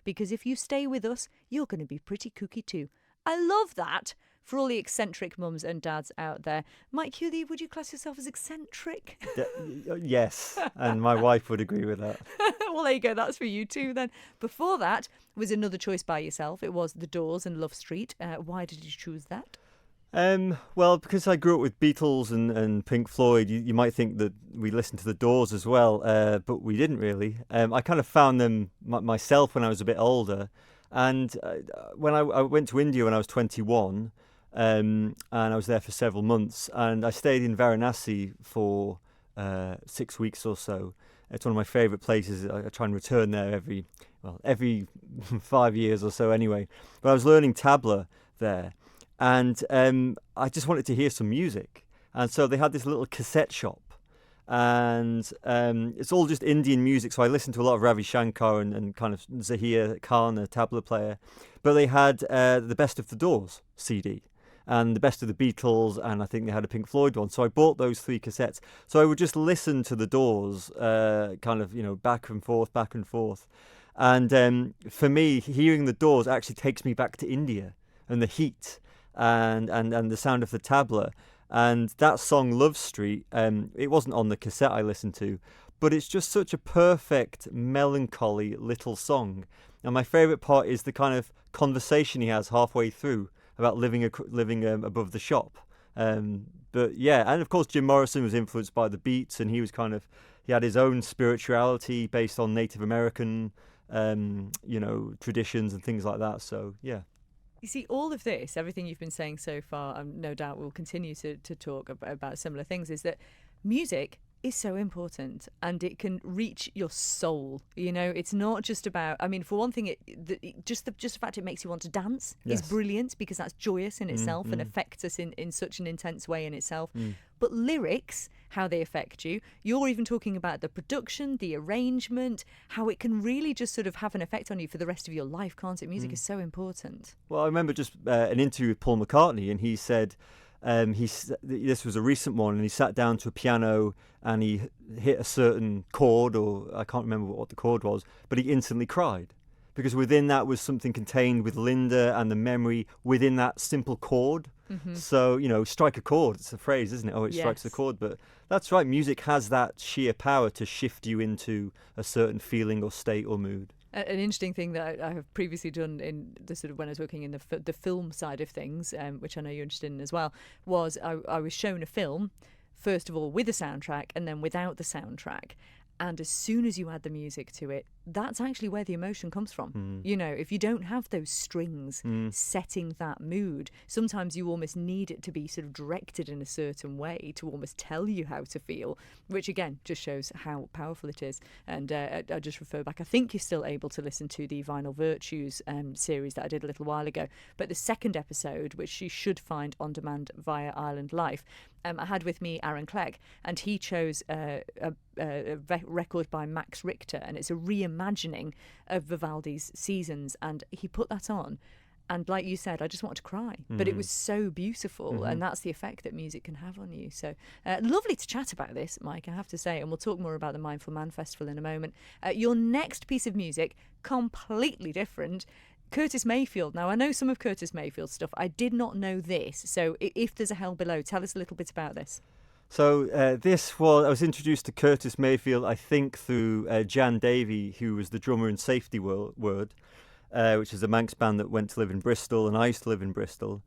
because if you stay with us, you're going to be pretty kooky too. I love that for all the eccentric mums and dads out there. Mike Kewley, would you class yourself as eccentric? Yes, and my wife would agree with that. Well, there you go. That's for you too then. Before that was another choice by yourself. It was The Doors and Love Street. Why did you choose that? Well, because I grew up with Beatles and Pink Floyd, you might think that we listened to The Doors as well, but we didn't really. I kind of found them myself when I was a bit older. And when I went to India when I was 21, and I was there for several months, and I stayed in Varanasi for 6 weeks or so. It's one of my favourite places. I try and return there every 5 years or so anyway. But I was learning tabla there. And I just wanted to hear some music. And so they had this little cassette shop. And it's all just Indian music. So I listened to a lot of Ravi Shankar and kind of Zahir Khan, a tabla player. But they had the Best of the Doors CD and the Best of the Beatles. And I think they had a Pink Floyd one. So I bought those 3 cassettes. So I would just listen to the Doors kind of, back and forth, back and forth. And for me, hearing the Doors actually takes me back to India and the heat. And the sound of the tabla. And that song, Love Street, it wasn't on the cassette I listened to, but it's just such a perfect, melancholy little song. And my favourite part is the kind of conversation he has halfway through about living above the shop. But yeah, and of course Jim Morrison was influenced by the Beats, and he had his own spirituality based on Native American, traditions and things like that. So yeah. You see, all of this, everything you've been saying so far, no doubt we'll continue to talk about similar things, is that music is so important and it can reach your soul. It's not just about, for one thing, just the fact it makes you want to dance is brilliant, because that's joyous in itself and affects us in such an intense way in itself. But lyrics, how they affect you, you're even talking about the production, the arrangement, how it can really just sort of have an effect on you for the rest of your life, can't it? Music is so important. Well, I remember just an interview with Paul McCartney, and he said, this was a recent one, and he sat down to a piano and he hit a certain chord, or I can't remember what the chord was, but he instantly cried, because within that was something contained with Linda and the memory within that simple chord. So, strike a chord, it's a phrase, isn't it? Oh, it strikes a chord. But that's right, music has that sheer power to shift you into a certain feeling or state or mood. An interesting thing that I have previously done in the sort of when I was working in the film side of things, which I know you're interested in as well, was I was shown a film, first of all with a soundtrack and then without the soundtrack. And as soon as you add the music to it, that's actually where the emotion comes from. If you don't have those strings setting that mood, sometimes you almost need it to be sort of directed in a certain way to almost tell you how to feel, which again just shows how powerful it is. And I just refer back, I think you're still able to listen to the Vinyl Virtues series that I did a little while ago, but the second episode, which you should find on demand via Ireland Life, I had with me Aaron Clegg, and he chose a record by Max Richter, and it's a reimagining of Vivaldi's Seasons, and he put that on, and like you said, I just wanted to cry, but it was so beautiful, and that's the effect that music can have on you. So lovely to chat about this, Mike, I have to say, and we'll talk more about the Mindful Man Festival in a moment. Your next piece of music, completely different, Curtis Mayfield. Now, I know some of Curtis Mayfield's stuff. I did not know this. So if there's a hell below, tell us a little bit about this. So I was introduced to Curtis Mayfield, I think, through Jan Davey, who was the drummer in Safety Word, which is a Manx band that went to live in Bristol, and I used to live in Bristol.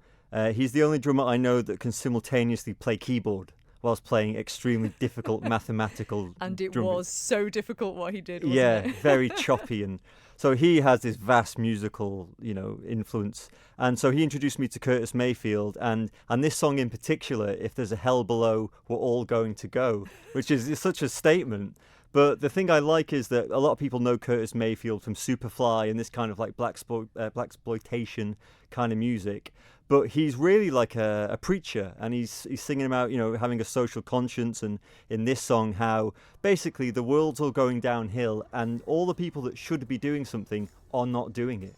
He's the only drummer I know that can simultaneously play keyboard whilst playing extremely difficult mathematical And it drum was so difficult what he did, wasn't it? Very choppy. And so he has this vast musical, influence. And so he introduced me to Curtis Mayfield. And this song in particular, If There's a Hell Below, We're All Going to Go, which is such a statement. But the thing I like is that a lot of people know Curtis Mayfield from Superfly and this kind of like blaxploitation kind of music. But he's really like a preacher, and he's singing about, having a social conscience, and in this song how basically the world's all going downhill and all the people that should be doing something are not doing it.